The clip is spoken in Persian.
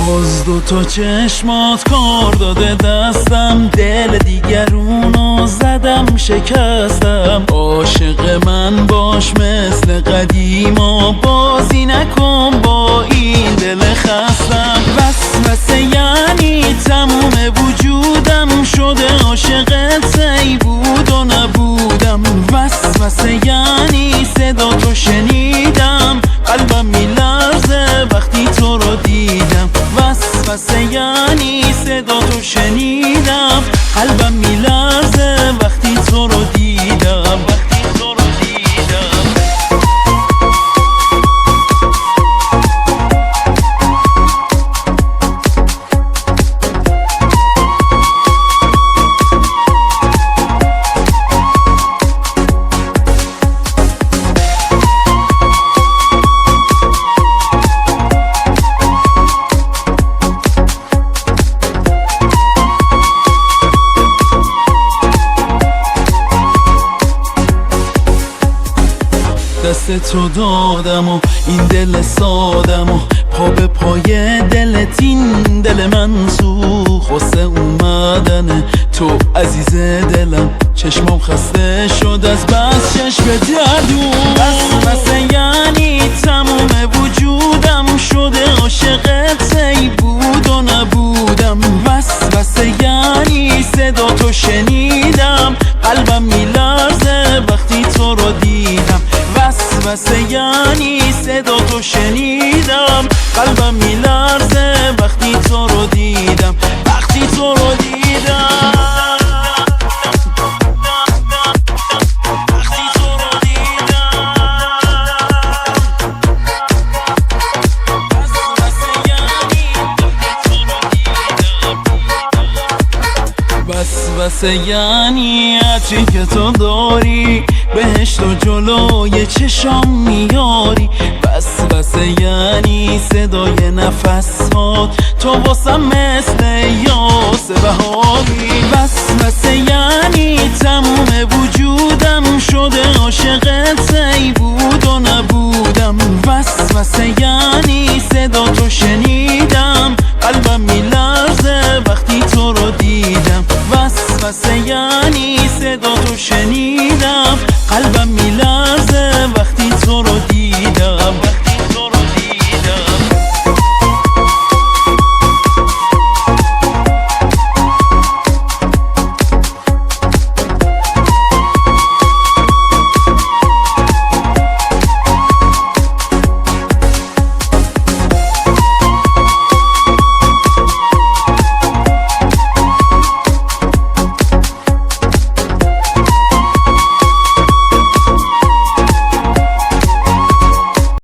باز دو تا چشمات کار داده دستم، دل دیگرونو زدم شکستم. عاشق من باش مثل قدیما، بازی نکن با این دل خستم. وسوسه یعنی تموم وجودم شده عاشقت، ای بود و نبودم. وسوسه یعنی صدا تو شنیدم، قلبم میلرزه وقتی تو رو دیدم. وسوسه یعنی صدا تو شنیدم، قلبم میلرزه وقتی تو رو دیدم. دست تو دادم و این دل سادم و پا به پای دلت این دل من سوخت. واسه اومدن تو عزیز دلم چشمام خسته شد از بس چشم دردون. وسوسه یعنی تموم وجودم شده عاشقت، ای بود و نبودم. وسوسه یعنی صدا تو شنیدم، قلبم میلرزه وقتی تو رو دیدم. وسوسه یعنی صدا تو شنیدم، قلبم میلرزه وقتی تو رو دیدم. وقتی تو رو دیدم. وسوسه یعنی عطری که تو داری، بهشت و جلوی چشام میاری. وسوسه یعنی صدای نفسات تو واسم مثل یاس بهاری. وسوسه یعنی تموم وجودم شده عاشقت، ای بود و نبودم. وسوسه یعنی صدا تو شنیدم،